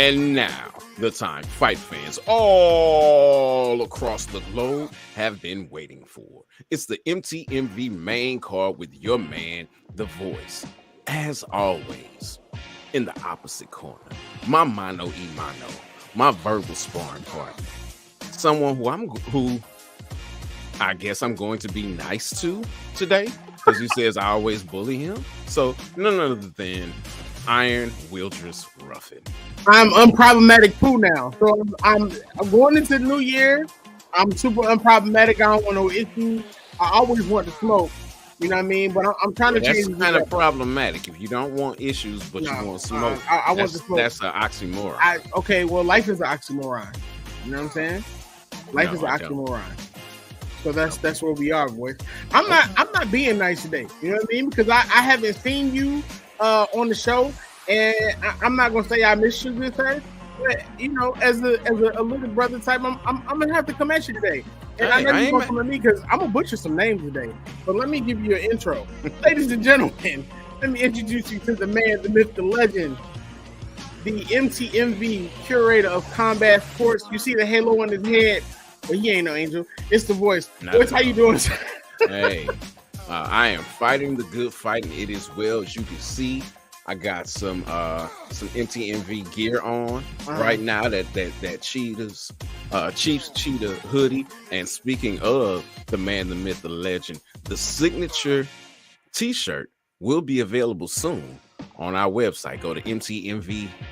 And now, the time fight fans all across the globe have been waiting for. It's the MTMV main card with your man, The Voyze. As always, in the opposite corner, my mano y mano, my verbal sparring partner, someone who I guess I'm going to be nice to today because he says I always bully him. So none other than Iron Wildris Ruffin. I'm unproblematic poo now. So I'm going into the new year. I'm super unproblematic. I don't want no issues. I always want to smoke. You know what I mean? But I'm trying to change. That's kind of problematic. If you don't want issues, but you want to smoke, I want to smoke. That's an oxymoron. Okay, well, life is an oxymoron. You know what I'm saying? Life is an oxymoron. So that's where we are, boys. I'm not being nice today. You know what I mean? Because I haven't seen you on the show, and I'm not gonna say I miss you this time. But you know, as a little brother type, I'm gonna have to come at you today. And I know you're gonna come at me because I'm gonna butcher some names today. But let me give you an intro, ladies and gentlemen. Let me introduce you to the man, the myth, the legend, the MTMV curator of combat sports. You see the halo on his head. Well, he ain't no angel. It's The Voyze. Voyze, how you doing? Hey, I am fighting the good fight, and it is well. As you can see, I got some MTMV gear on right now. That Chiefs Cheetah hoodie. And speaking of the man, the myth, the legend, the signature T-shirt will be available soon on our website. Go to mtmvpn.com,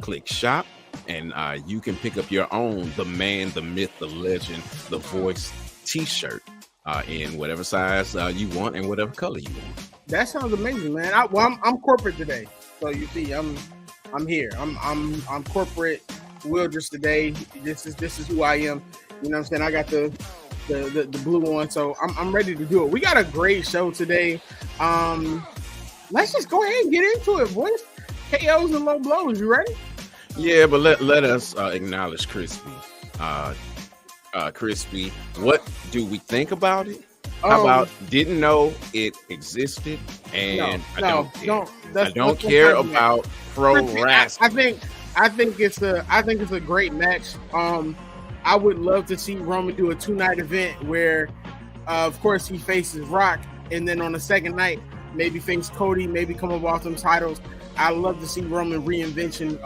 click shop. And you can pick up your own The Man, the Myth, the Legend, The Voyze T-shirt in whatever size you want and whatever color you want. That sounds amazing, man. I'm corporate today, so you see, I'm here. I'm corporate Wildris today. This is who I am. You know what I'm saying? I got the blue on, so I'm ready to do it. We got a great show today. Let's just go ahead and get into it, boys. KOs and low blows. You ready? Yeah, but let us acknowledge Crispy. Crispy, what do we think about it? How about didn't know it existed, and I don't care about pro wrestling. I think it's a great match. I would love to see Roman do a 2-night event where, of course, he faces Rock, and then on the second night, maybe face Cody, maybe come up off some titles. I love to see Roman reinvention,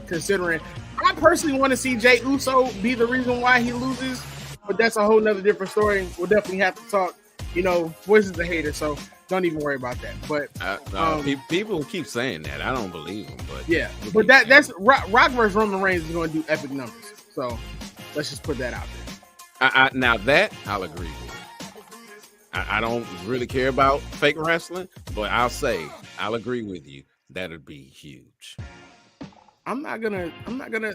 considering I personally want to see Jey Uso be the reason why he loses, but that's a whole nother different story. We'll definitely have to talk. You know, Voyze is a hater, so don't even worry about that. But people keep saying that. I don't believe them, but yeah, but that's Rock versus Roman Reigns is going to do epic numbers. So let's just put that out there. Now that I'll agree with. I don't really care about fake wrestling, but I'll agree with you. That'd be huge. I'm not even gonna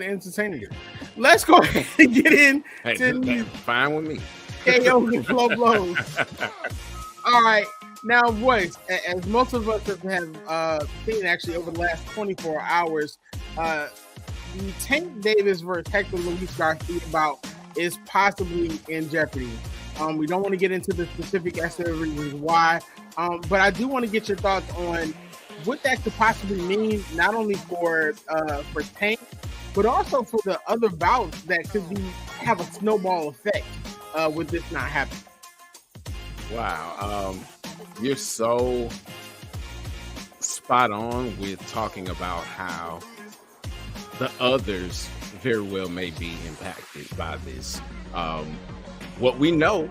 entertain it. Let's go ahead and get in. Hey, fine with me. KO and flow blows. All right, now, Voyze, as most of us have seen actually over the last 24 hours, the Tank Davis versus Hector Luis Garcia bout is possibly in jeopardy. We don't want to get into the specific reasons why, but I do want to get your thoughts on what that could possibly mean, not only for Tank, but also for the other bouts that could have a snowball effect with this not happening. Wow, you're so spot on with talking about how the others very well may be impacted by this. What we know,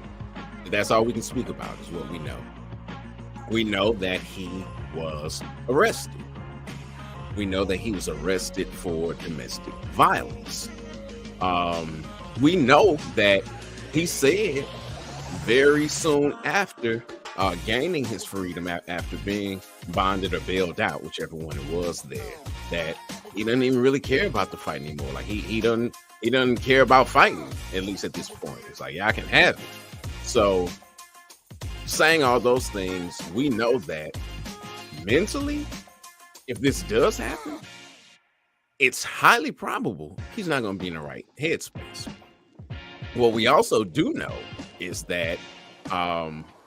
that's all we can speak about, is what we know. We know that he was arrested. We know that he was arrested for domestic violence. We know that he said very soon after gaining his freedom, after being bonded or bailed out, whichever one it was there, that he doesn't even really care about the fight anymore. Like he doesn't care about fighting, at least at this point. It's like, yeah, I can have it. So saying all those things, we know that mentally, if this does happen, it's highly probable he's not going to be in the right headspace. What we also do know is that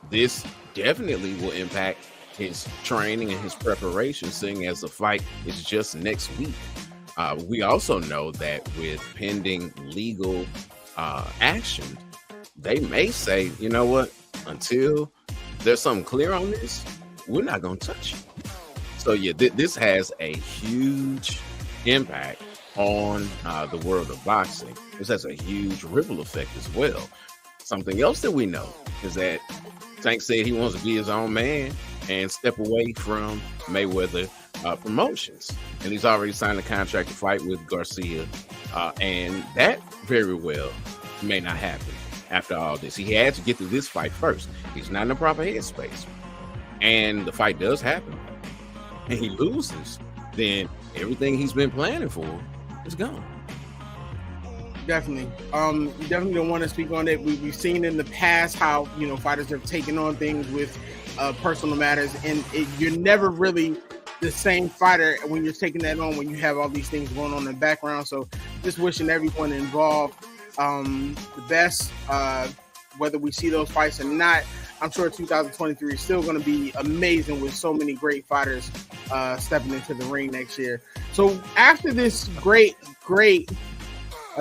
this definitely will impact his training and his preparation, seeing as the fight is just next week. We also know that with pending legal action, they may say, you know what, until there's something clear on this, we're not going to touch it. So yeah, this has a huge impact on the world of boxing. This has a huge ripple effect as well. Something else that we know is that Tank said he wants to be his own man and step away from Mayweather Promotions. And he's already signed a contract to fight with Garcia. And that very well may not happen after all this. He had to get through this fight first. He's not in the proper headspace. And the fight does happen. And he loses. Then everything he's been planning for is gone. Definitely. You definitely don't want to speak on it. We've seen in the past how, you know, fighters have taken on things with personal matters, and you're never really the same fighter when you're taking that on, when you have all these things going on in the background. So just wishing everyone involved the best, whether we see those fights or not. I'm sure 2023 is still going to be amazing with so many great fighters stepping into the ring next year. So after this great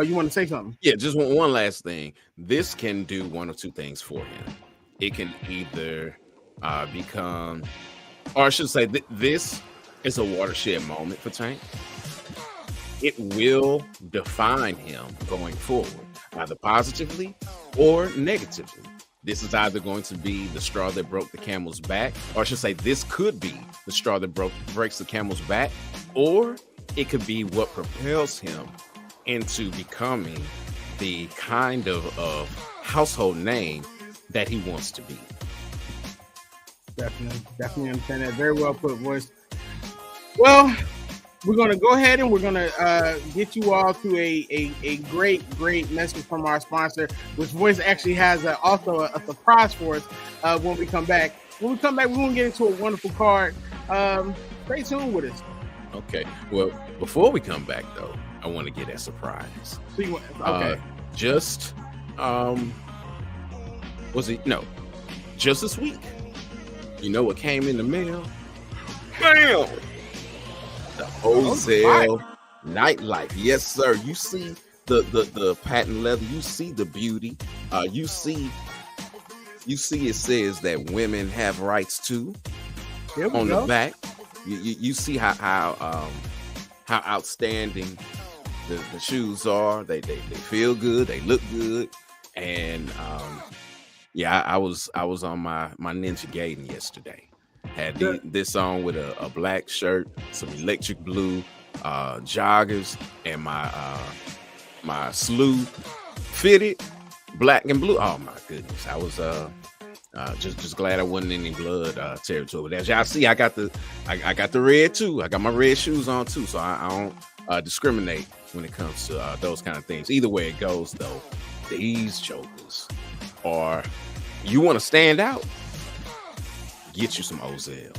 you want to say something? Yeah, just one last thing. This can do one of two things for him. It can either become, or I should say, this is a watershed moment for Tank. It will define him going forward, either positively or negatively. This is either going to be the straw that broke the camel's back, or I should say, this could be the straw that breaks the camel's back, or it could be what propels him into becoming the kind of household name that he wants to be. Definitely understand that. Very well put, Voyze. Well, we're going to go ahead and we're going to get you all to a great message from our sponsor, which Voyze actually has also a surprise for us when we come back. When we come back, we're going to get into a wonderful card. Stay tuned with us. Okay. Well, before we come back, though, I want to get a surprise. Okay. Just this week. You know what came in the mail? Bam! The Ozell Nightlife. Yes, sir. You see the patent leather. You see the beauty. You see it says that women have rights too. On the back. You see how outstanding the shoes are. They feel good. They look good. And I was on my Ninja Gaiden yesterday. Had this on with a black shirt, some electric blue joggers, and my slew fitted black and blue. Oh my goodness, I was just glad I wasn't in any blood territory. But as y'all see, I got the red too. I got my red shoes on too, so I don't discriminate when it comes to those kind of things. Either way it goes, though, these jokers are. You want to stand out? Get you some Ozells.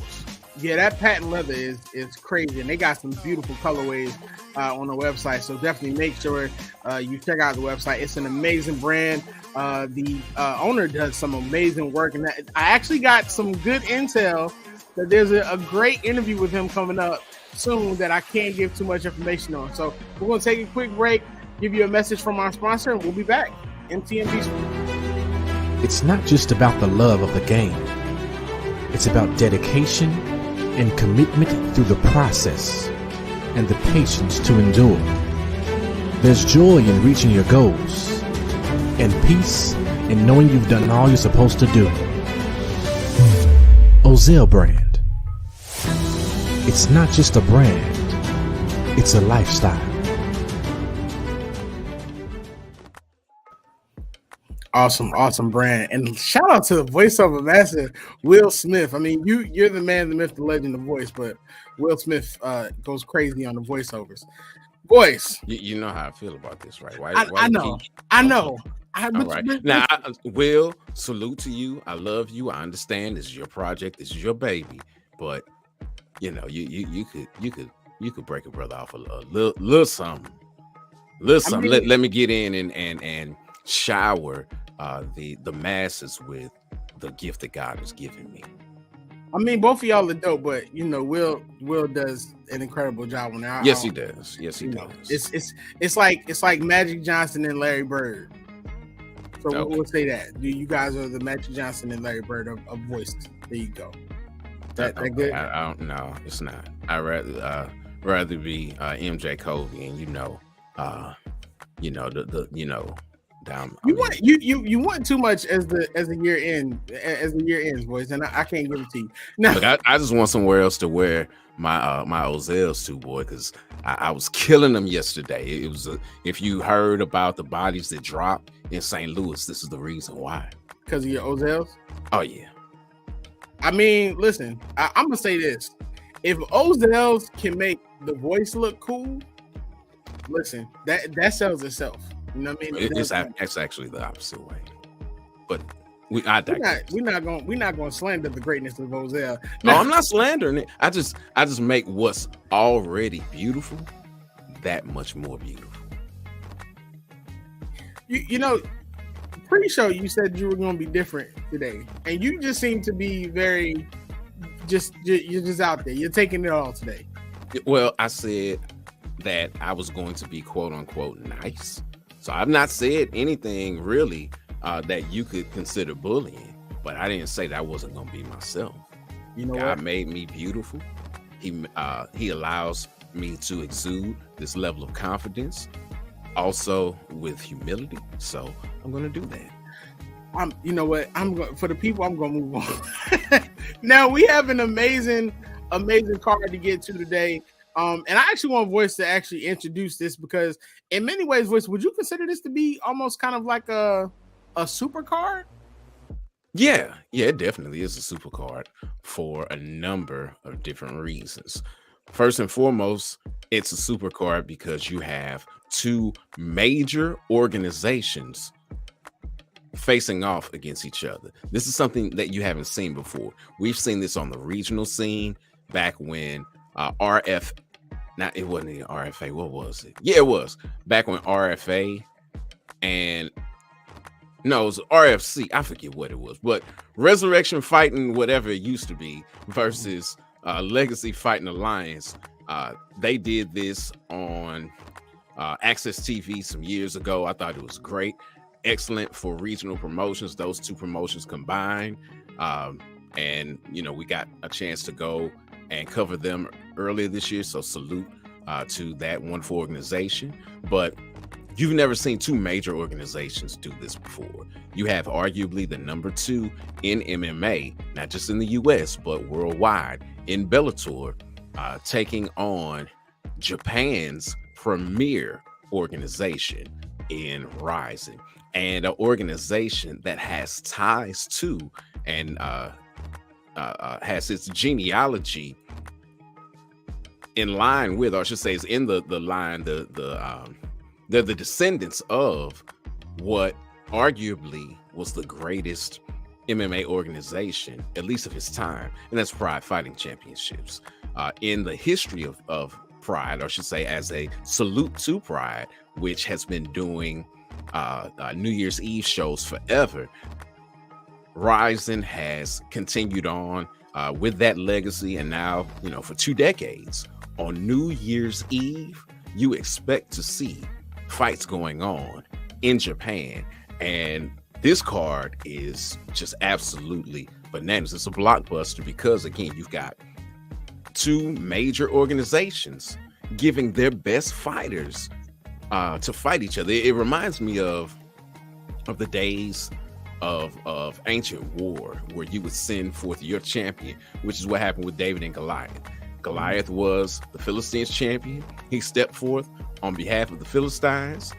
Yeah, that patent leather is crazy, and they got some beautiful colorways on the website. So definitely make sure you check out the website. It's an amazing brand. The owner does some amazing work, and I actually got some good intel that there's a great interview with him coming up soon that I can't give too much information on. So we're going to take a quick break, give you a message from our sponsor, and we'll be back. MTMB. It's not just about the love of the game. It's about dedication and commitment through the process and the patience to endure. There's joy in reaching your goals and peace in knowing you've done all you're supposed to do. Ozell brand. It's not just a brand, it's a lifestyle. Awesome brand. And shout out to the voiceover master, Will Smith. I mean, you're the man, the myth, the legend, the voice, but Will Smith goes crazy on the voiceovers. Voice. You know how I feel about this, right? I know. All right. Now, Will, salute to you. I love you. I understand this is your project. This is your baby. But you know, you could break a brother off a little something. I mean, let me get in and shower the masses with the gift that God has given me. I mean, both of y'all are dope, but you know, Will does an incredible job on that. Yes, he does. Yes, he does. It's like Magic Johnson and Larry Bird. So we'll say that. You guys are the Magic Johnson and Larry Bird of voices. There you go. That good? I don't know. It's not. I'd rather be MJ Kobe, and down. You want too much as the year ends, boys, and I can't give it to you. No, look, I just want somewhere else to wear my Ozels to, boy, because I was killing them yesterday. It was if you heard about the bodies that dropped in St. Louis, this is the reason why. Because of your Ozels? Oh yeah. I mean, listen, I'm gonna say this: if Ozels can make the voice look cool, listen, that sells itself. You know what I mean? It's actually the opposite way. But we're not going to slander the greatness of Ozell. No, I'm not slandering it. I just make what's already beautiful that much more beautiful. You know, pre-show you said you were going to be different today, and you just seem to be very you're just out there. You're taking it all today. Well, I said that I was going to be quote unquote nice. So I've not said anything really that you could consider bullying, but I didn't say that I wasn't going to be myself. You know, God made me beautiful. He allows me to exude this level of confidence, also with humility. So I'm going to do that. You know what? For the people, I'm going to move on. Now we have an amazing card to get to today. And I actually want Voice to actually introduce this because in many ways, Voice, would you consider this to be almost kind of like a super card? Yeah, it definitely is a super card for a number of different reasons. First and foremost, it's a super card because you have two major organizations facing off against each other. This is something that you haven't seen before. We've seen this on the regional scene back when RF. Now, it wasn't even RFA. What was it? Yeah, it was. Back when RFA and... No, it was RFC. I forget what it was. But Resurrection Fighting, whatever it used to be, versus Legacy Fighting Alliance. They did this on Access TV some years ago. I thought it was great. Excellent for regional promotions. Those two promotions combined. And, we got a chance to go and cover them earlier this year, so salute to that wonderful organization. But you've never seen two major organizations do this before. You have arguably the number 2 in MMA, not just in the US, but worldwide, in Bellator, taking on Japan's premier organization in Rizin, and an organization that has ties to and has its genealogy in line with, or I should say, is in the line, they're the descendants of what arguably was the greatest MMA organization, at least of its time, and that's Pride Fighting Championships. In the history of Pride, or I should say, as a salute to Pride, which has been doing New Year's Eve shows forever, Rizin has continued on with that legacy, and now, for 2 decades, on New Year's Eve, you expect to see fights going on in Japan, and this card is just absolutely bananas. It's a blockbuster because, again, you've got 2 major organizations giving their best fighters to fight each other. It reminds me of the days of ancient war, where you would send forth your champion, which is what happened with David and Goliath. Goliath was the Philistines champion. He stepped forth on behalf of the Philistines.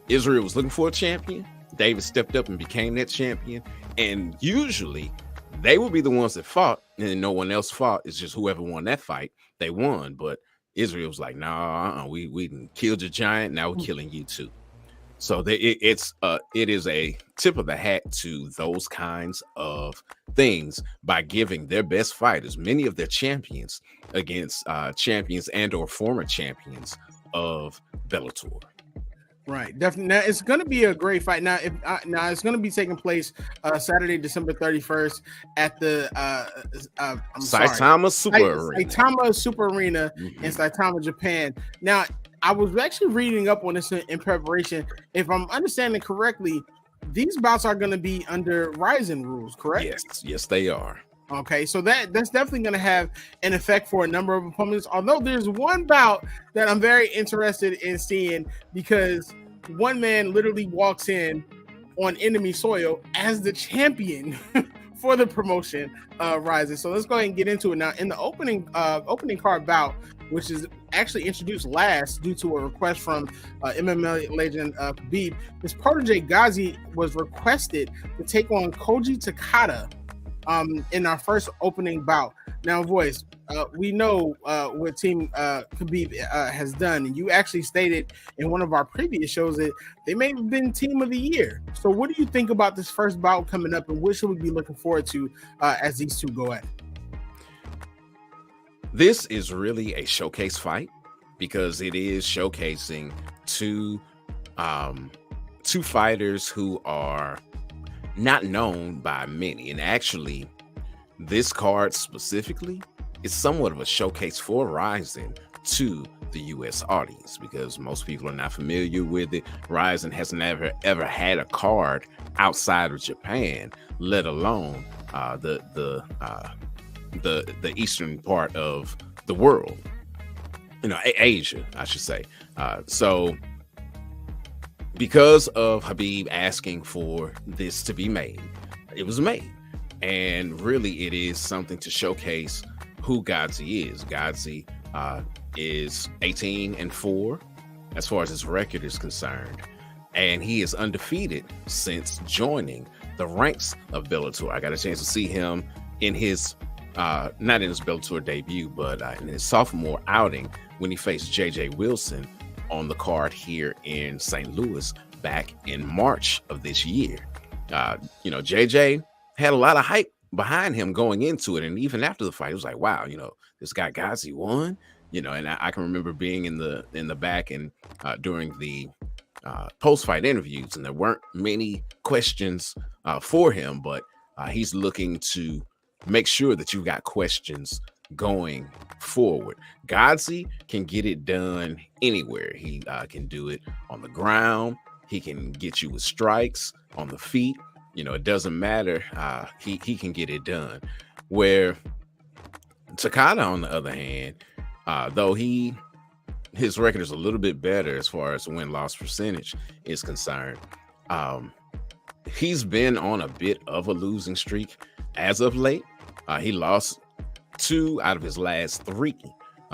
Israel was looking for a champion. David stepped up and became that champion. And usually they would be the ones that fought, and no one else fought. It's just whoever won that fight, they won. But Israel was like, nah, we killed your giant. Now we're killing you too. So it is a tip of the hat to those kinds of things by giving their best fighters, many of their champions, against champions and or former champions of Bellator. Right, definitely. Now it's going to be a great fight. Now, now it's going to be taking place Saturday, December 31st at the Saitama Super Arena in Saitama, Japan. Now, I was actually reading up on this in preparation. If I'm understanding correctly, these bouts are going to be under Rizin rules, correct? Yes, they are. Okay, so that's definitely going to have an effect for a number of opponents. Although there's one bout that I'm very interested in seeing, because one man literally walks in on enemy soil as the champion for the promotion Rizin. So let's go ahead and get into it now. In the opening card bout, which is actually introduced last due to a request from MMA legend Khabib, his protege Ghazi was requested to take on Koji Takada in our first opening bout. Now, Voyze, we know what Team Khabib has done, and you actually stated in one of our previous shows that they may have been Team of the Year. So what do you think about this first bout coming up, and what should we be looking forward to as these two go at it? This is really a showcase fight because it is showcasing two fighters who are not known by many. And actually, this card specifically is somewhat of a showcase for Rizin to the U.S. audience, because most people are not familiar with it. Rizin has never ever had a card outside of Japan, let alone the eastern part of the world, Asia, I should say. So because of Khabib asking for this to be made, it was made. And really, it is something to showcase who Ghazi is. Ghazi is 18-4 as far as his record is concerned. And he is undefeated since joining the ranks of Bellator. I got a chance to see him in his, not in his Bellator debut, but in his sophomore outing when he faced JJ Wilson on the card here in St. Louis back in March of this year. JJ had a lot of hype behind him going into it, and even after the fight, it was like, wow, this guy Ghazi won. And I can remember being in the back and during the post-fight interviews, and there weren't many questions for him, but he's looking to make sure that you've got questions going forward. Ghazi can get it done anywhere. He can do it on the ground. He can get you with strikes on the feet. It doesn't matter. He can get it done. Where Takada, on the other hand, though his record is a little bit better as far as win-loss percentage is concerned, he's been on a bit of a losing streak as of late. He lost 2 out of his last 3.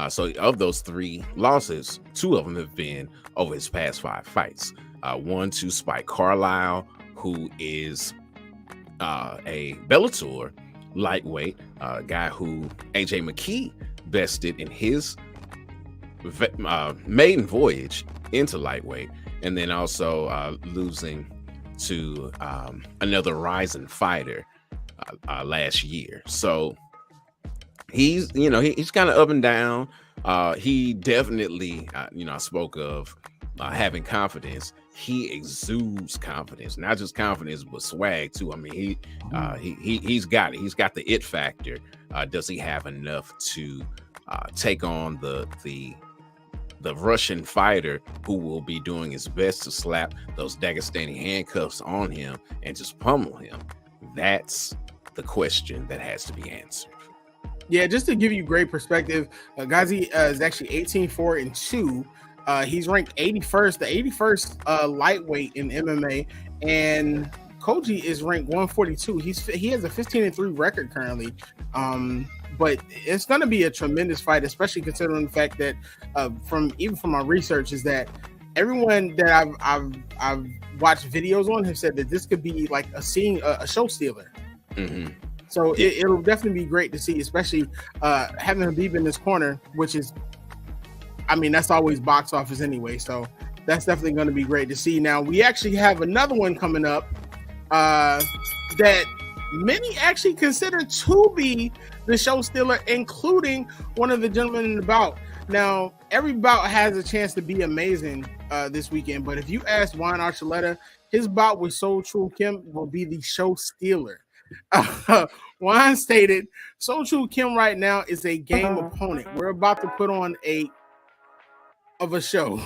So of those 3 losses, 2 of them have been over his past 5 fights. One to Spike Carlisle, who is a Bellator lightweight, guy who AJ McKee bested in his maiden voyage into lightweight, and then also losing to another Rizin fighter last year. So he's kind of up and down. He definitely, I spoke of having confidence. He exudes confidence, not just confidence, but swag too. I mean, he's got it. He's got the it factor. Does he have enough to take on the Russian fighter who will be doing his best to slap those Dagestani handcuffs on him and just pummel him? That's the question that has to be answered. Yeah, just to give you great perspective, Ghazi is actually 18-4-2. He's ranked 81st, the 81st lightweight in MMA, and Koji is ranked 142. He has a 15-3 record currently. But it's going to be a tremendous fight, especially considering the fact that from my research is that everyone that I've watched videos on have said that this could be like a show stealer. Mm-hmm. So it'll definitely be great to see, especially having Khabib in this corner, which is, that's always box office anyway. So that's definitely going to be great to see. Now, we actually have another one coming up that many actually consider to be the show stealer, including one of the gentlemen in the bout. Now, every bout has a chance to be amazing, this weekend. But if you ask Juan Archuleta, his bout with Soul True Kim will be the show stealer. Juan stated, Soul True Kim right now is a game opponent. We're about to put on a show.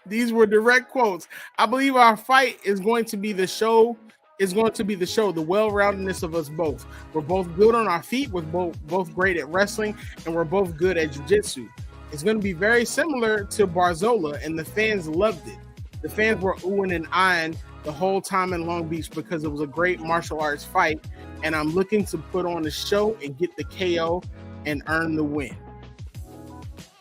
These were direct quotes. I believe our fight is going to be the show. The well-roundedness of us both. We're both good on our feet. We're both great at wrestling, and we're both good at jiu-jitsu. It's going to be very similar to Barzola, and the fans loved it. The fans were oohing and eyeing the whole time in Long Beach because it was a great martial arts fight, and I'm looking to put on a show and get the KO and earn the win.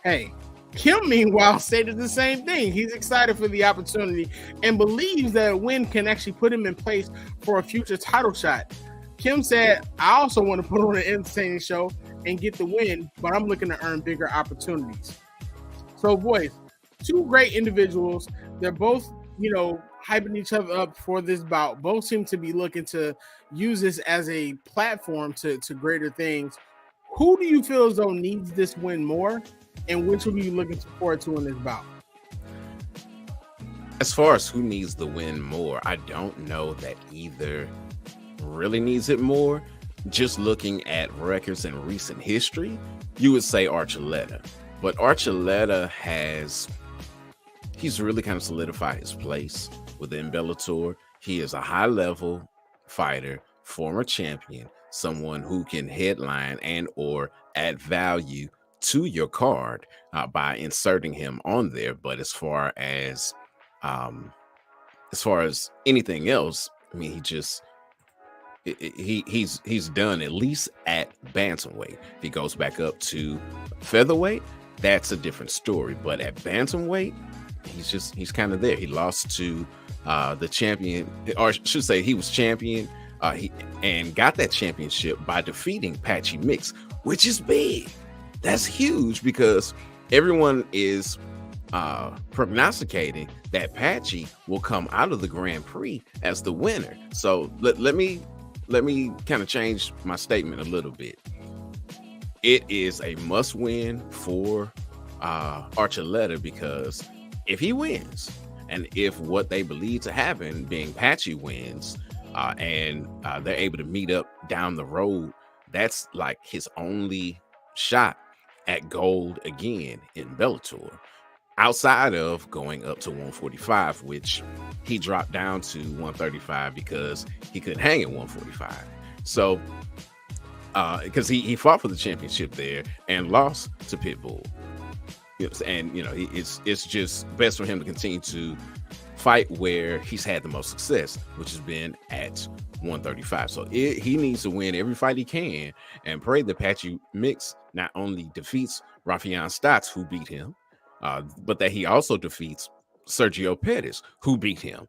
Hey, Kim, meanwhile, stated the same thing. He's excited for the opportunity and believes that a win can actually put him in place for a future title shot. Kim said, I also want to put on an entertaining show and get the win, but I'm looking to earn bigger opportunities. So, boys, two great individuals. They're both, hyping each other up for this bout. Both seem to be looking to use this as a platform to greater things. Who do you feel as though needs this win more? And which one are you looking forward to in this bout? As far as who needs the win more, I don't know that either really needs it more. Just looking at records and recent history, you would say Archuleta. But Archuleta he's really kind of solidified his place within Bellator. He is a high-level fighter, former champion, someone who can headline and or add value to your card by inserting him on there. But as far as anything else, I mean, he's done at least at bantamweight. If he goes back up to featherweight, that's a different story. But at bantamweight, he's kind of there. He lost to the champion, or I should say, he was champion. And got that championship by defeating Patchy Mix, which is big. That's huge because everyone is prognosticating that Patchy will come out of the Grand Prix as the winner. So let me kind of change my statement a little bit. It is a must win for Archuleta, because if he wins, and if what they believe to happen, being Patchy wins, and they're able to meet up down the road, that's like his only shot at gold again in Bellator, outside of going up to 145, which he dropped down to 135 because he couldn't hang at 145. So because he fought for the championship there and lost to Pitbull, and it's just best for him to continue to fight where he's had the most success, which has been at 135. So he needs to win every fight he can and pray that Patchy Mix not only defeats Rafian Stotts, who beat him, but that he also defeats Sergio Pettis, who beat him,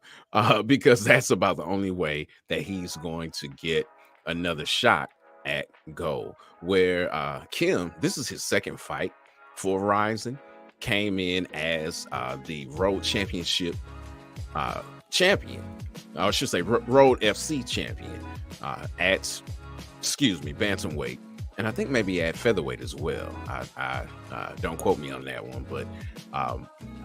because that's about the only way that he's going to get another shot at gold. Where Kim, this is his second fight for Rizin, came in as the Road Championship champion, I should say Road FC champion at bantamweight, and I think maybe at featherweight as well. I don't quote me on that one, but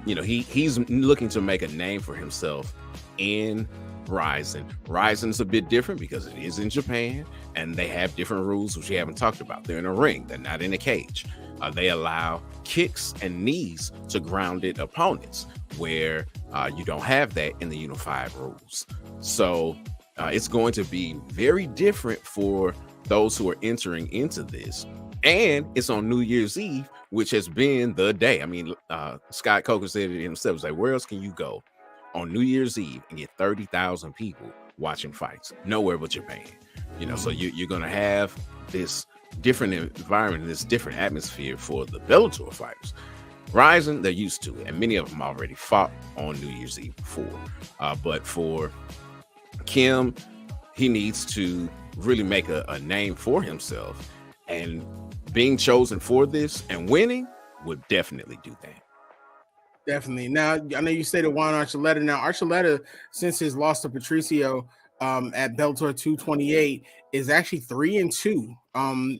he's looking to make a name for himself in Rizin. Rizin's a bit different because it is in Japan and they have different rules, which we haven't talked about. They're in a ring, they're not in a cage. They allow kicks and knees to grounded opponents, where you don't have that in the unified rules. So it's going to be very different for those who are entering into this. And it's on New Year's Eve, which has been the day. I mean, Scott Coker said it himself. It's like, where else can you go on New Year's Eve and get 30,000 people watching fights? Nowhere but Japan. So you're going to have this different environment, this different atmosphere for the Bellator fighters. Rizin, they're used to it, and many of them already fought on New Year's Eve before. But for Kim, he needs to really make a name for himself, and being chosen for this and winning would definitely do that. Definitely. Now, I know you say the Juan Archuleta. Now, Archuleta, since his loss to Patricio at Bellator 228, is actually 3-2.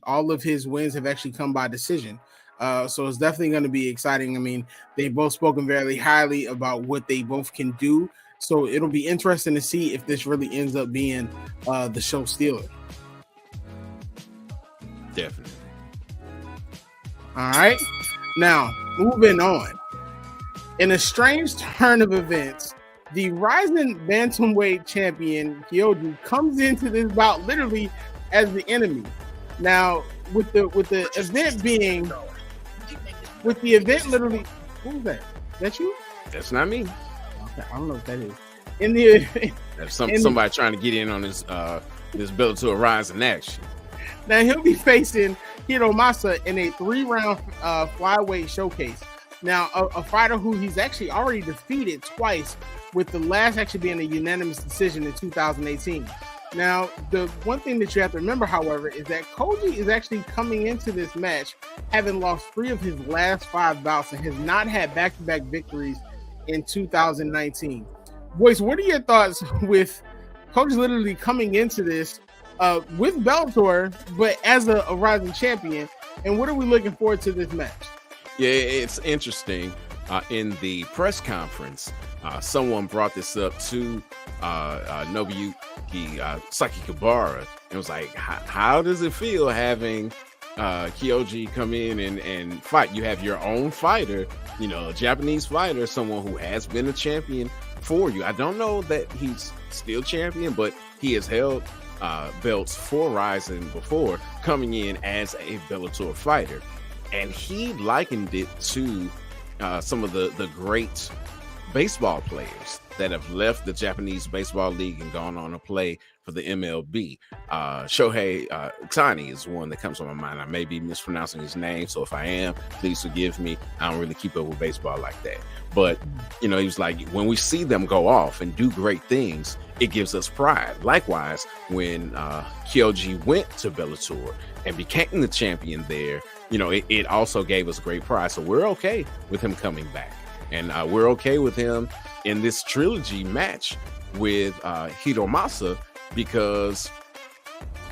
All of his wins have actually come by decision. So it's definitely going to be exciting. I mean, they've both spoken very highly about what they both can do. So it'll be interesting to see if this really ends up being the show stealer. Definitely. All right. Now, moving on. In a strange turn of events, the Rizin bantamweight champion Kyoji comes into this bout literally as the enemy. Now, with the event being, with the event literally, who's that? That you? That's not me. Okay, I don't know what that is. In the that's somebody trying to get in on this Bellator Rizin action. Now he'll be facing Hiromasa in a 3-round flyweight showcase. Now, a fighter who he's actually already defeated twice, with the last actually being a unanimous decision in 2018. Now, the one thing that you have to remember, however, is that Koji is actually coming into this match having lost 3 of his last 5 bouts and has not had back-to-back victories in 2019. Boys, what are your thoughts with Koji literally coming into this with Bellator, but as a Rizin champion? And what are we looking forward to this match? Yeah, it's interesting. In the press conference, someone brought this up to Nobuyuki Sakikibara and was like, how does it feel having Kyoji come in and fight? You have your own fighter, a Japanese fighter, someone who has been a champion for you. I don't know that he's still champion, but he has held belts for Rizin before, coming in as a Bellator fighter. And he likened it to some of the great baseball players that have left the Japanese Baseball League and gone on to play for the MLB. Shohei Ohtani is one that comes to my mind. I may be mispronouncing his name, so if I am, please forgive me. I don't really keep up with baseball like that. But, he was like, when we see them go off and do great things, it gives us pride. Likewise, when Kyoji went to Bellator and became the champion there, it also gave us great pride. So we're okay with him coming back. And we're okay with him in this trilogy match with Hiromasa, because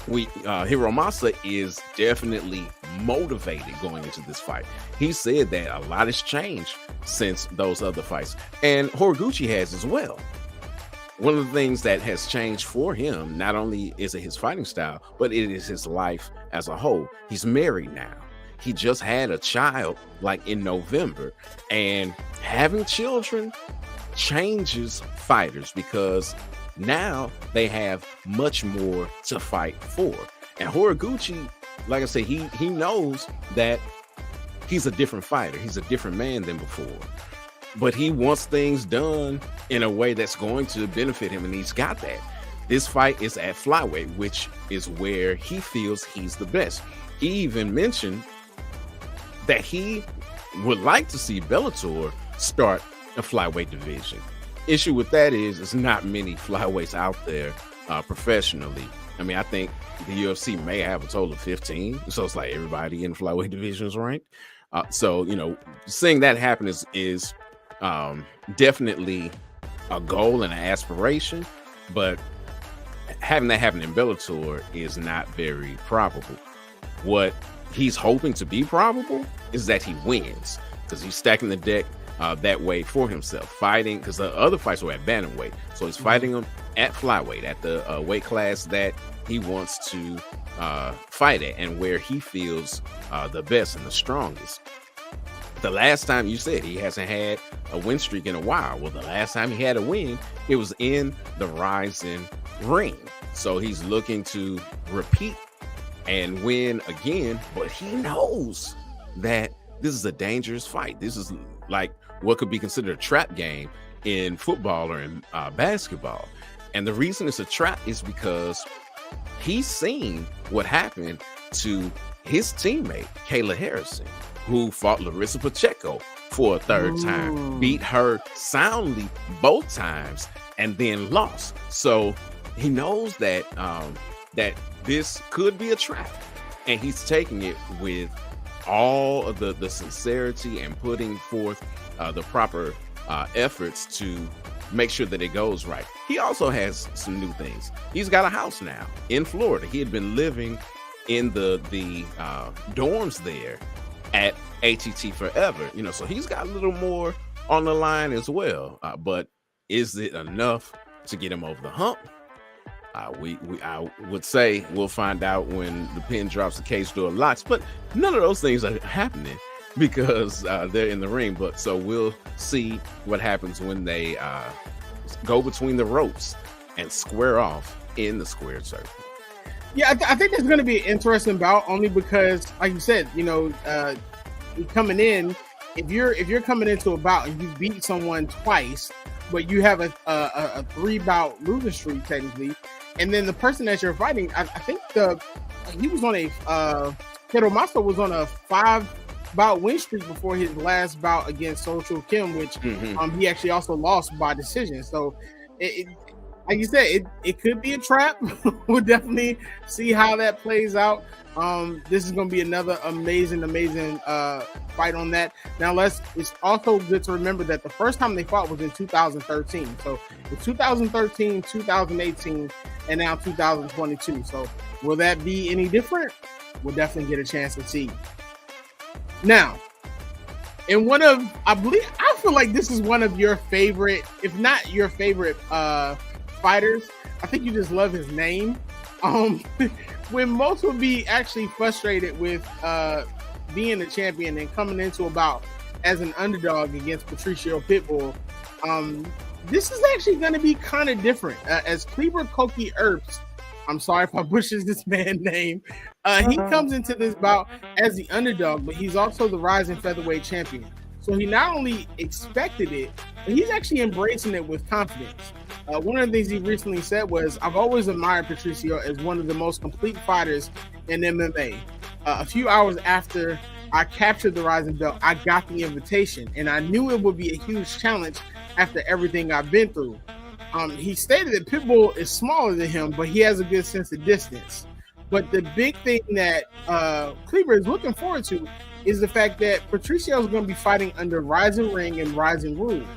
Hiromasa is definitely motivated going into this fight. He said that a lot has changed since those other fights, and Horiguchi has as well. One of the things that has changed for him, not only is it his fighting style, but it is his life as a whole. He's married now. He just had a child like in November, and having children changes fighters because now they have much more to fight for. And Horiguchi, like I said, he knows that he's a different fighter. He's a different man than before, but he wants things done in a way that's going to benefit him, and he's got that. This fight is at flyweight, which is where he feels he's the best. He even mentioned that he would like to see Bellator start a flyweight division. Issue with that is there's not many flyweights out there professionally. I mean, I think the UFC may have a total of 15, so it's like everybody in flyweight division is ranked. So seeing that happen is definitely a goal and an aspiration, but having that happen in Bellator is not very probable. What he's hoping to be probable is that he wins, because he's stacking the deck that way for himself, fighting, because the other fights were at bantamweight, so he's fighting them at flyweight, at the weight class that he wants to fight at and where he feels the best and the strongest. The last time, you said he hasn't had a win streak in a while. Well, the last time he had a win, it was in the Rizin ring. So he's looking to repeat and win again, but he knows that this is a dangerous fight. This is like what could be considered a trap game in football or in basketball. And the reason it's a trap is because he's seen what happened to his teammate, Kayla Harrison, who fought Larissa Pacheco for a third time, beat her soundly both times, and then lost. So he knows that that this could be a trap, and he's taking it with all of the sincerity and putting forth the proper efforts to make sure that it goes right. He also has some new things. He's got a house now in Florida. He had been living in the dorms there at ATT forever, so he's got a little more on the line as well. But is it enough to get him over the hump? I would say we'll find out when the pin drops, the cage door locks, but none of those things are happening because they're in the ring. But so we'll see what happens when they go between the ropes and square off in the squared circle. Yeah, I think that's going to be an interesting bout, only because, like you said, coming in, if you're coming into a bout and you beat someone twice, but you have a 3-bout losing streak technically, and then the person that you're fighting, I think he was on a Hiromasu was on a 5-bout win streak before his last bout against Social Kim, which he actually also lost by decision. So like you said, it could be a trap. We'll definitely see how that plays out. This is going to be another amazing fight on that. Now, it's also good to remember that the first time they fought was in 2013. So it's 2013, 2018, and now 2022. So will that be any different? We'll definitely get a chance to see. Now, in I feel like this is one of your favorite, if not your favorite, fighters. I think you just love his name. When most would be actually frustrated with being a champion and coming into a bout as an underdog against Patricio Pitbull, this is actually going to be kind of different. As Kleber Koki Earps, I'm sorry if I butchers this man's name, he comes into this bout as the underdog, but he's also the rising featherweight champion. So he not only expected it, but he's actually embracing it with confidence. One of the things he recently said was, "I've always admired Patricio as one of the most complete fighters in MMA. A few hours after I captured the Rising Belt, I got the invitation, and I knew it would be a huge challenge after everything I've been through." He stated that Pitbull is smaller than him, but he has a good sense of distance. But the big thing that Kleber is looking forward to is the fact that Patricio is going to be fighting under Rising Ring and Rising rules.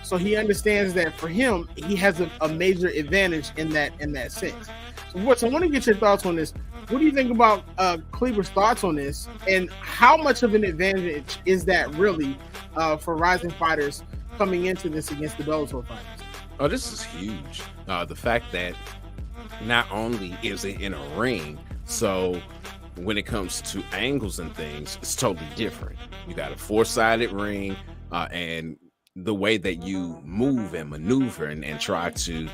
So he understands that for him, he has a major advantage in that sense. So I want to get your thoughts on this. What do you think about Kleber's thoughts on this, and how much of an advantage is that really for rising fighters coming into this against the Bellator fighters? Oh, this is huge. The fact that not only is it in a ring, so when it comes to angles and things, it's totally different. You got a 4-sided ring, and the way that you move and maneuver and try to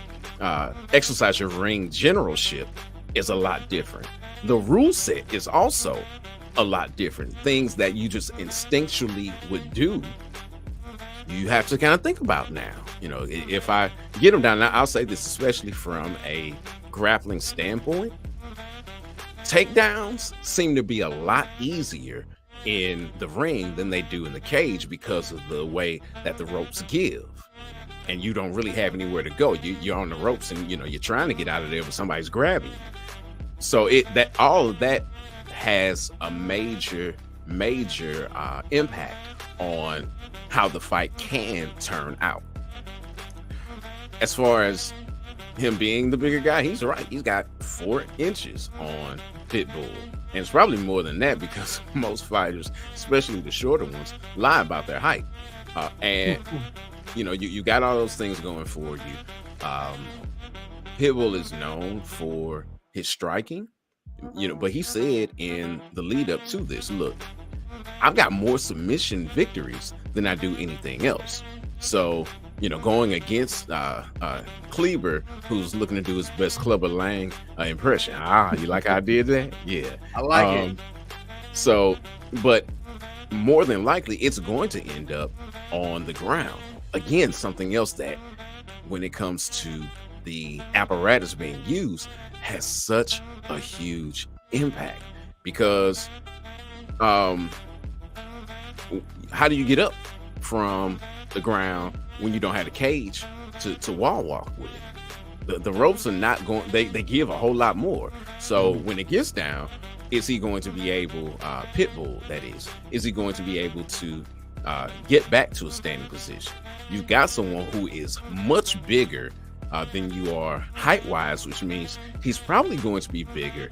exercise your ring generalship is a lot different. The rule set is also a lot different. Things that you just instinctually would do, you have to kind of think about now. If I get them down, now I'll say this, especially from a grappling standpoint, takedowns seem to be a lot easier in the ring than they do in the cage because of the way that the ropes give, and you don't really have anywhere to go. You're on the ropes, and you're trying to get out of there, but somebody's grabbing you. So all of that has a major impact on how the fight can turn out. As far as him being the bigger guy, he's right. He's got 4 inches on Pitbull. And it's probably more than that because most fighters, especially the shorter ones, lie about their height. And you got all those things going for you. Pitbull is known for his striking, but he said in the lead up to this, look, I've got more submission victories than I do anything else. So, going against Kleber, who's looking to do his best Clubber Lang impression. You like how I did that? Yeah. I like it. So, but more than likely, it's going to end up on the ground. Again, something else that, when it comes to the apparatus being used, has such a huge impact. Because how do you get up from the ground when you don't have a cage to wall walk with? The ropes are not going, they give a whole lot more. So when it gets down, is he going to be able, Pitbull that is he going to be able to get back to a standing position? You've got someone who is much bigger than you are height wise, which means he's probably going to be bigger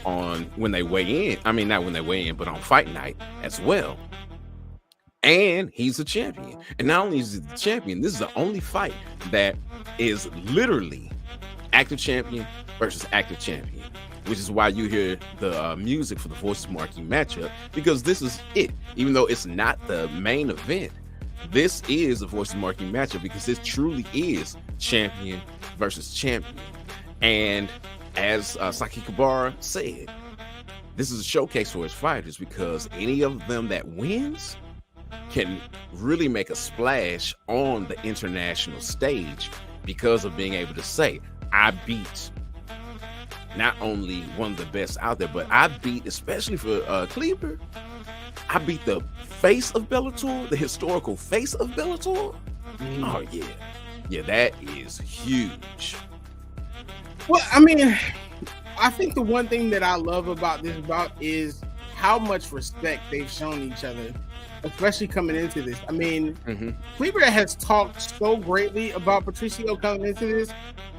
on when they weigh in. I mean, not when they weigh in, but on fight night as well. And he's a champion. And not only is he the champion, this is the only fight that is literally active champion versus active champion, which is why you hear the music for the Voices marquee matchup, because this is it. Even though it's not the main event, this is the Voices marquee matchup because this truly is champion versus champion. And as Saki Kabara said, this is a showcase for his fighters because any of them that wins can really make a splash on the international stage because of being able to say, I beat not only one of the best out there, but I beat, especially for Kleber, I beat the face of Bellator, the historical face of Bellator. Oh yeah. Yeah, that is huge. Well, I mean, I think the one thing that I love about this bout is how much respect they've shown each other, especially coming into this. I mean, Kleber has talked so greatly about Patricio coming into this.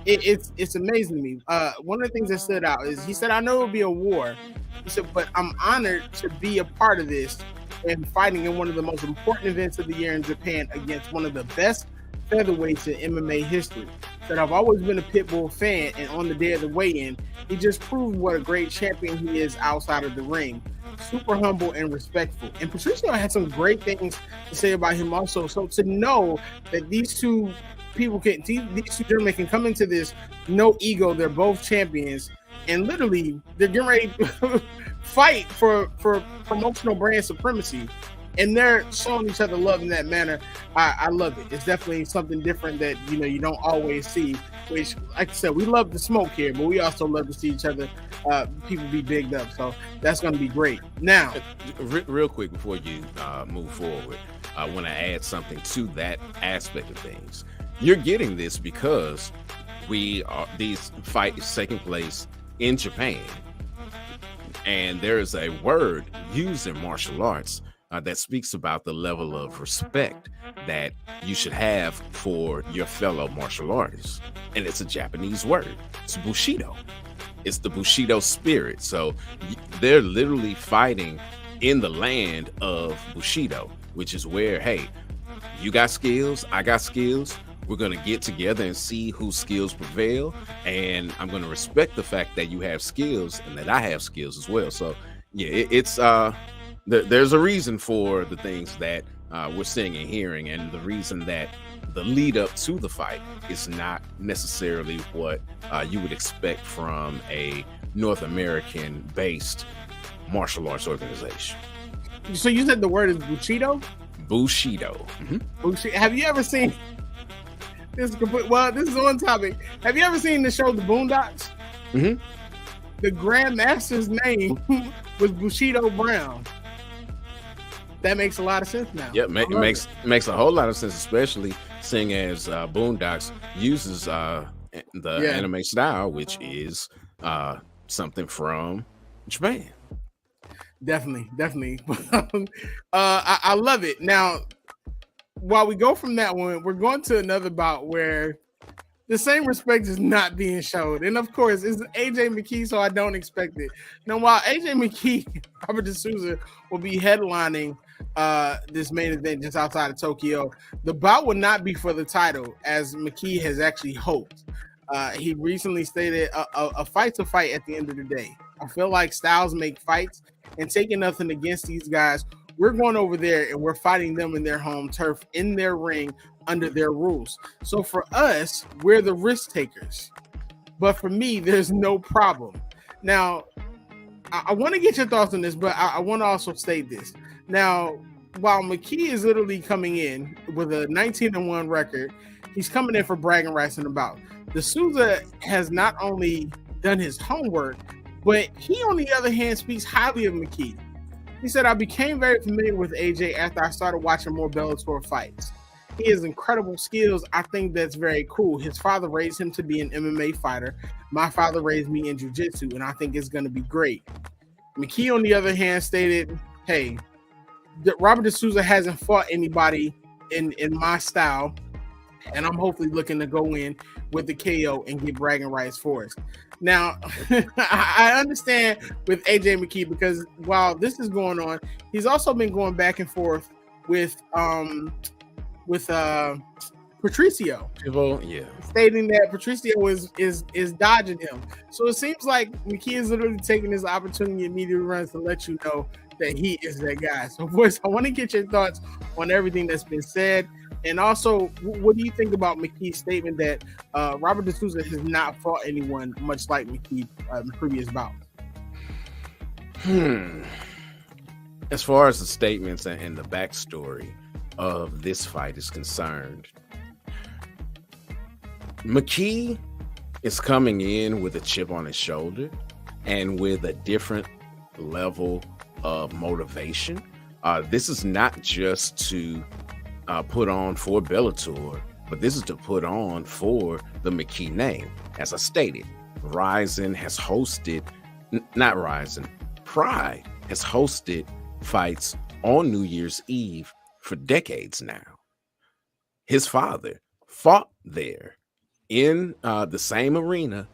It's amazing to me. One of the things that stood out is he said, I know it'll be a war. He said, but I'm honored to be a part of this and fighting in one of the most important events of the year in Japan against one of the best featherweights in MMA history. That I've always been a Pitbull fan, and on the day of the weigh-in, he just proved what a great champion he is outside of the ring. Super humble and respectful. And Patricio had some great things to say about him also. So to know that these two gentlemen can come into this, no ego, they're both champions, and literally they're getting ready to fight for promotional brand supremacy. And they're showing each other love in that manner. I love it. It's definitely something different that you don't always see. Which, like I said, we love the smoke here, but we also love to see each other, people be bigged up. So that's going to be great. Now, real quick before you move forward, I want to add something to that aspect of things. You're getting this because these fight is taking place in Japan, and there is a word used in martial arts that speaks about the level of respect that you should have for your fellow martial artists. And it's a Japanese word. It's Bushido. It's the Bushido spirit. So they're literally fighting in the land of Bushido, which is where, hey, you got skills, I got skills. We're going to get together and see whose skills prevail. And I'm going to respect the fact that you have skills and that I have skills as well. So yeah, there's a reason for the things that we're seeing and hearing, and the reason that the lead up to the fight is not necessarily what you would expect from a North American based martial arts organization. So you said the word is Bushido? Bushido. Bushido. Have you ever seen this? This is on topic. Have you ever seen the show The Boondocks? The Grandmaster's name was Bushido Brown. That makes a lot of sense now. Yeah, makes a whole lot of sense, especially seeing as Boondocks uses the anime style, which is something from Japan. Definitely. I love it. Now, while we go from that one, we're going to another bout where the same respect is not being showed. And of course, it's AJ McKee, so I don't expect it. Now, while AJ McKee, Robert D'Souza, will be headlining this main event just outside of Tokyo, the bout will not be for the title, as McKee has actually hoped. He recently stated a fight's a fight at the end of the day. I feel like styles make fights, and taking nothing against these guys, we're going over there and we're fighting them in their home turf, in their ring, under their rules. So for us, we're the risk takers. But for me, there's no problem. Now, I want to get your thoughts on this, but I want to also state this. Now, while McKee is literally coming in with a 19-1 record, he's coming in for bragging rights in the bout. D'Souza has not only done his homework, but he, on the other hand, speaks highly of McKee. He said, I became very familiar with AJ after I started watching more Bellator fights. He has incredible skills. I think that's very cool. His father raised him to be an MMA fighter. My father raised me in jiu-jitsu, and I think it's going to be great. McKee, on the other hand, stated, hey, Robert D'Souza hasn't fought anybody in my style, And I'm hopefully looking to go in with the KO and get bragging rights for us. Now, I understand with AJ McKee, because while this is going on, he's also been going back and forth with Patricio. Yeah. Stating that Patricio is dodging him. So it seems like McKee is literally taking this opportunity in media runs to let you know that he is that guy. So, Voyze, I want to get your thoughts on everything that's been said. And also, what do you think about McKee's statement that Robert De Souza has not fought anyone much like McKee in the previous bout? As far as the statements and the backstory of this fight is concerned, McKee is coming in with a chip on his shoulder and with a different level of motivation. This is not just to put on for Bellator, but this is to put on for the McKee name. As I stated, Rizin has hosted, Pride has hosted fights on New Year's Eve for decades now. His father fought there in the same arena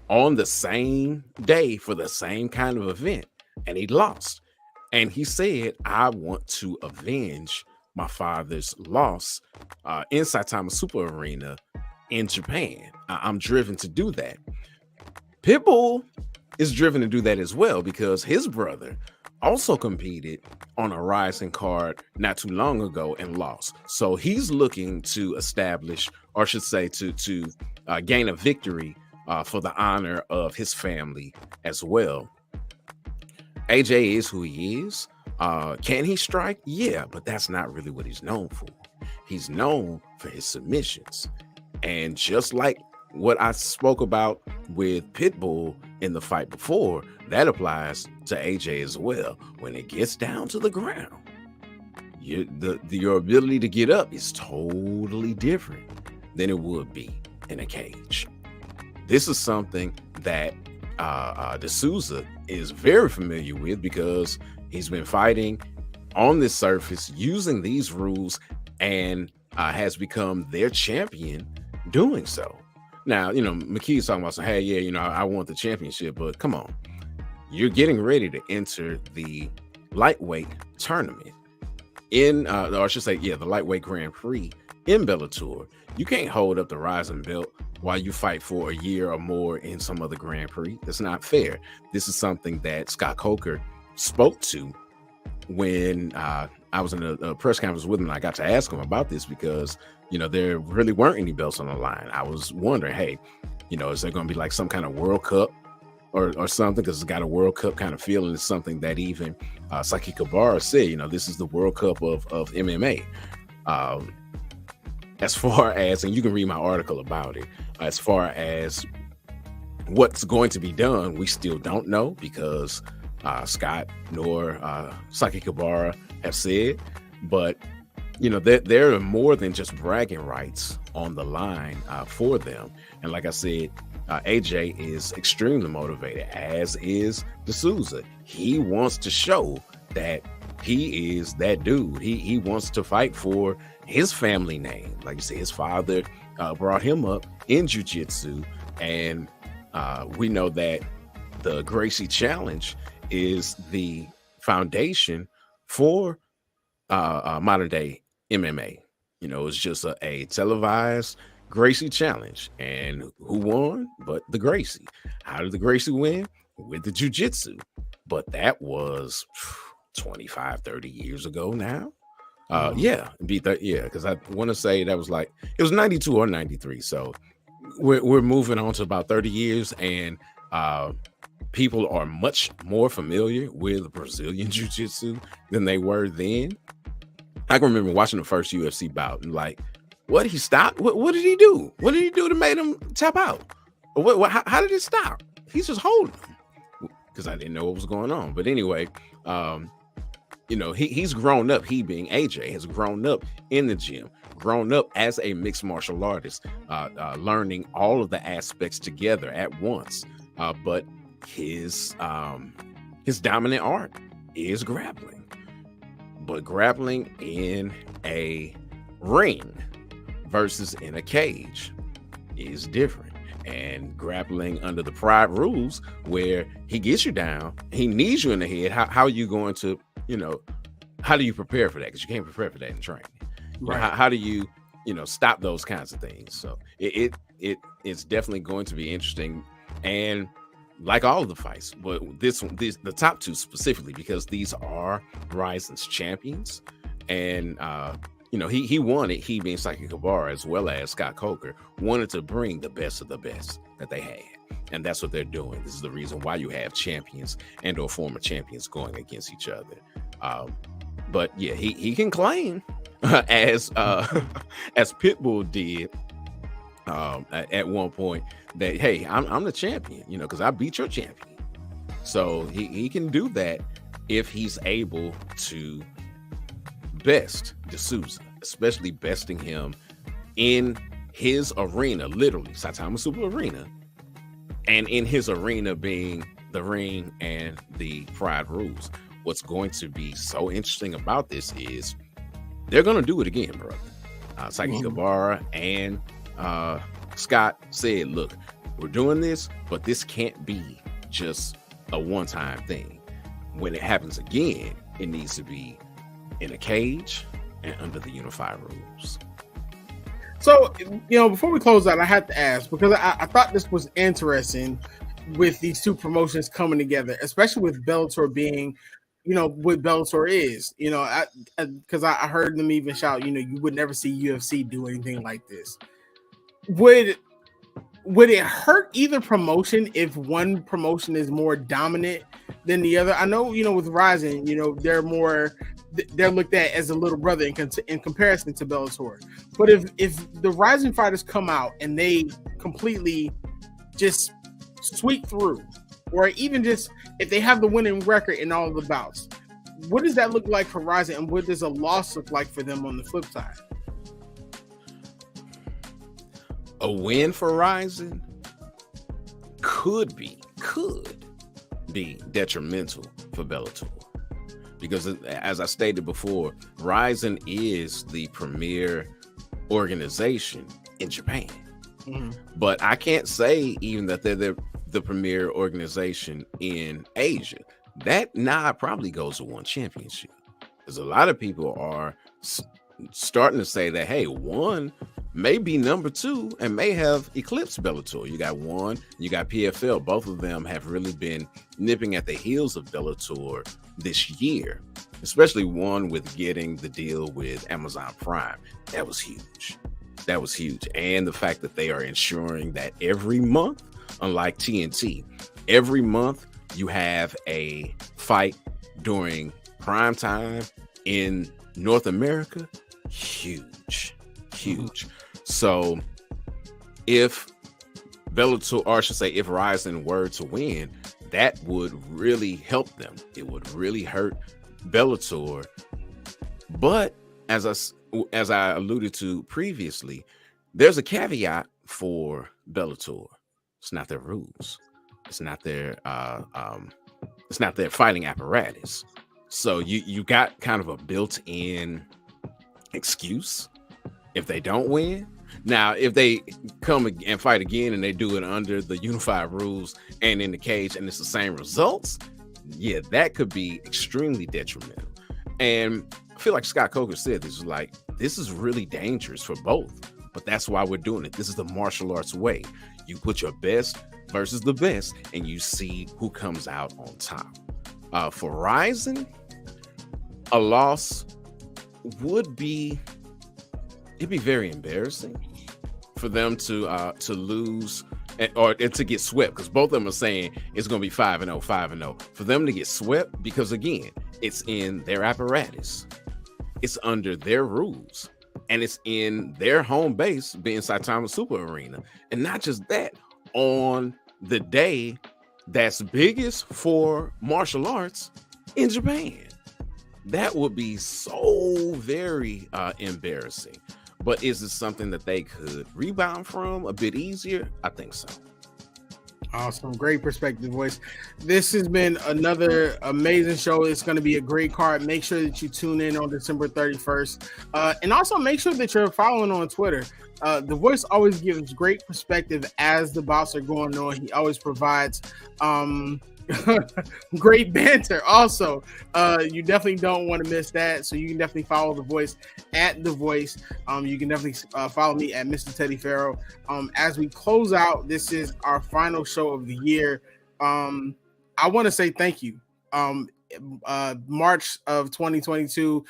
on the same day for the same kind of event, and he lost. And he said, I want to avenge my father's loss in Saitama Super Arena in Japan. I'm driven to do that. Pitbull is driven to do that as well, because his brother also competed on a Rizin card not too long ago and lost. So he's looking to establish, or I should say to gain a victory for the honor of his family as well. AJ is who he is. Can he strike? Yeah, but that's not really what he's known for. He's known for his submissions. And just like what I spoke about with Pitbull in the fight before, that applies to AJ as well. When it gets down to the ground, your ability to get up is totally different than it would be in a cage. This is something that De Souza is very familiar with, because he's been fighting on this surface using these rules and has become their champion doing so. Now, McKee's talking about, hey, yeah, I want the championship, but come on. You're getting ready to enter the lightweight tournament in, or I should say, the lightweight Grand Prix in Bellator. You can't hold up the Rizin belt while you fight for a year or more in some other Grand Prix. That's not fair. This is something that Scott Coker spoke to when I was in a press conference with him, and I got to ask him about this, because there really weren't any belts on the line. I was wondering, hey, is there going to be like some kind of World Cup or something? Because it's got a World Cup kind of feeling. It's something that even Saki Kabara said, this is the World Cup of MMA. As far as, and you can read my article about it, as far as what's going to be done, we still don't know, because Scott nor Saki Kabara have said. But there are more than just bragging rights on the line for them. And like I said, AJ is extremely motivated, as is De Souza. He wants to show that he is that dude. He wants to fight for his family name. Like you said, his father brought him up in jiu-jitsu, and we know that the Gracie Challenge is the foundation for modern day MMA. It's just a televised Gracie Challenge, and who won but the Gracie? How did the Gracie win? With the jiu-jitsu. But that was 25-30 years ago now. Because I want to say that was like, it was 92 or 93. So we're moving on to about 30 years, and people are much more familiar with Brazilian jiu-jitsu than they were then. I can remember watching the first UFC bout and like, what, he stopped? What did he do? What did he do to make him tap out? How did it stop? He's just holding him, because I didn't know what was going on. But anyway, he's grown up. He, being AJ, has grown up in the gym, grown up as a mixed martial artist, learning all of the aspects together at once. But his dominant art is grappling, but grappling in a ring versus in a cage is different. And grappling under the Pride rules, where he gets you down, he needs you in the head. How are you going to, how do you prepare for that? Because you can't prepare for that in training. Right. How do you, stop those kinds of things? So it's definitely going to be interesting. And like all of the fights, but the top two specifically, because these are Rizin's champions. And he wanted, he being Psychic Guevara as well as Scott Coker, wanted to bring the best of the best that they had. And that's what they're doing. This is the reason why you have champions and or former champions going against each other. But yeah, he can claim as Pitbull did at one point that, hey, I'm the champion, because I beat your champion. So he can do that if he's able to best D'Souza, especially besting him in his arena, literally Saitama Super Arena, and in his arena being the ring and the Pride rules. What's going to be so interesting about this is they're going to do it again, brother. Psychic Guevara and Scott said, look, we're doing this, but this can't be just a one-time thing. When it happens again, it needs to be in a cage and under the unified rules. So, before we close out, I have to ask, because I thought this was interesting with these two promotions coming together, especially with Bellator being, what Bellator is, because I heard them even shout, you would never see UFC do anything like this. Would it hurt either promotion if one promotion is more dominant than the other? I know, with Rizin, they're looked at as a little brother in comparison to Bellator. But if the Rizin fighters come out and they completely just sweep through, or even just if they have the winning record in all of the bouts, what does that look like for Rizin, and what does a loss look like for them on the flip side? A win for Rizin could be detrimental for Bellator, because as I stated before, Rizin is the premier organization in Japan. But I can't say even that they're the premier organization in Asia. That probably goes to one championship, because a lot of people are starting to say that, hey, one may be number two and may have eclipsed Bellator. You got one, you got PFL. Both of them have really been nipping at the heels of Bellator this year, especially one with getting the deal with Amazon Prime. That was huge. And the fact that they are ensuring that every month, unlike TNT, every month you have a fight during prime time in North America. Huge. So if Bellator, or I should say, if Rizin were to win, that would really help them. It would really hurt Bellator. But as I alluded to previously, there's a caveat for Bellator. It's not their rules. It's not their fighting apparatus. So you got kind of a built-in excuse if they don't win. Now, if they come and fight again and they do it under the unified rules and in the cage and it's the same results, yeah, that could be extremely detrimental. And I feel like Scott Coker said this is really dangerous for both, but that's why we're doing it. This is the martial arts way. You put your best versus the best and you see who comes out on top. For Rizin, a loss would be very embarrassing for them to lose or to get swept, because both of them are saying it's going to be 5-0, 5-0. For them to get swept, because again, it's in their apparatus, it's under their rules, and it's in their home base, being Saitama Super Arena. And not just that, on the day that's biggest for martial arts in Japan. That would be so very embarrassing. But is it something that they could rebound from a bit easier? I think so. Awesome. Great perspective, Voice. This has been another amazing show. It's going to be a great card. Make sure that you tune in on December 31st. And also make sure that you're following on Twitter. The Voice always gives great perspective as the bouts are going on. He always provides great banter. Also, you definitely don't want to miss that. So you can definitely follow The Voice at The Voice. You can definitely follow me at Mr. Teddy Farrow. As we close out, this is our final show of the year. I want to say thank you. March of 2022,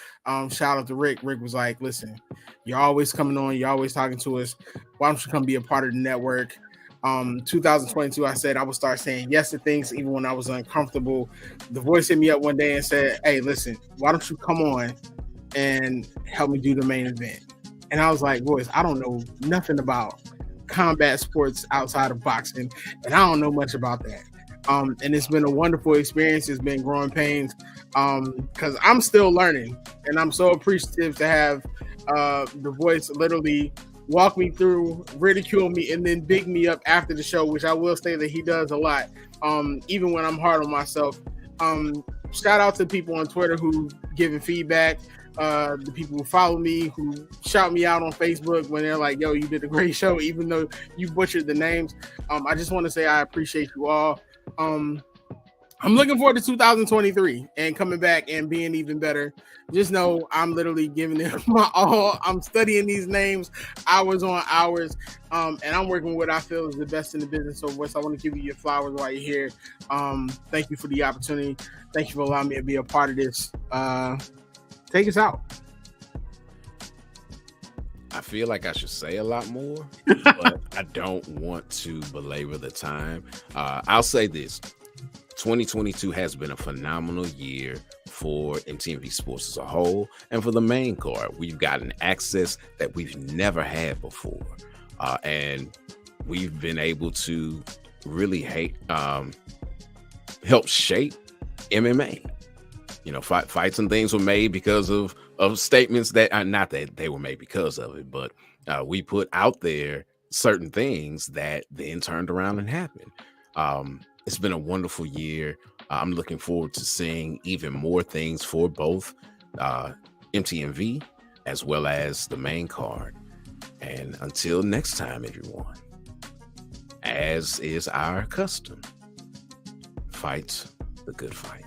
shout out to Rick. Rick was like, listen, you're always coming on, you're always talking to us. Why don't you come be a part of the network? 2022, I said I would start saying yes to things even when I was uncomfortable. The Voice hit me up one day and said, hey, listen, why don't you come on and help me do the main event? And I was like, Voice, I don't know nothing about combat sports outside of boxing, and I don't know much about that. And it's been a wonderful experience. It's been growing pains because I'm still learning, and I'm so appreciative to have The Voice literally walk me through, ridicule me, and then big me up after the show, which I will say that he does a lot, even when I'm hard on myself. Shout out to people on Twitter who giving feedback, the people who follow me, who shout me out on Facebook when they're like, yo, you did a great show, even though you butchered the names. I just want to say I appreciate you all. I'm looking forward to 2023 and coming back and being even better. Just know I'm literally giving it my all. I'm studying these names hours on hours, and I'm working with what I feel is the best in the business. So, Wes, I want to give you your flowers while you're here. Thank you for the opportunity. Thank you for allowing me to be a part of this. Take us out. I feel like I should say a lot more, but I don't want to belabor the time. I'll say this. 2022 has been a phenomenal year for MTMV Sports as a whole, and for the main card. We've gotten access that we've never had before, and we've been able to really help shape MMA. You know, fights and things were made because of statements that are not that they were made because of it, but we put out there certain things that then turned around and happened. It's been a wonderful year. I'm looking forward to seeing even more things for both MTMV as well as the main card. And until next time, everyone, as is our custom, fight the good fight.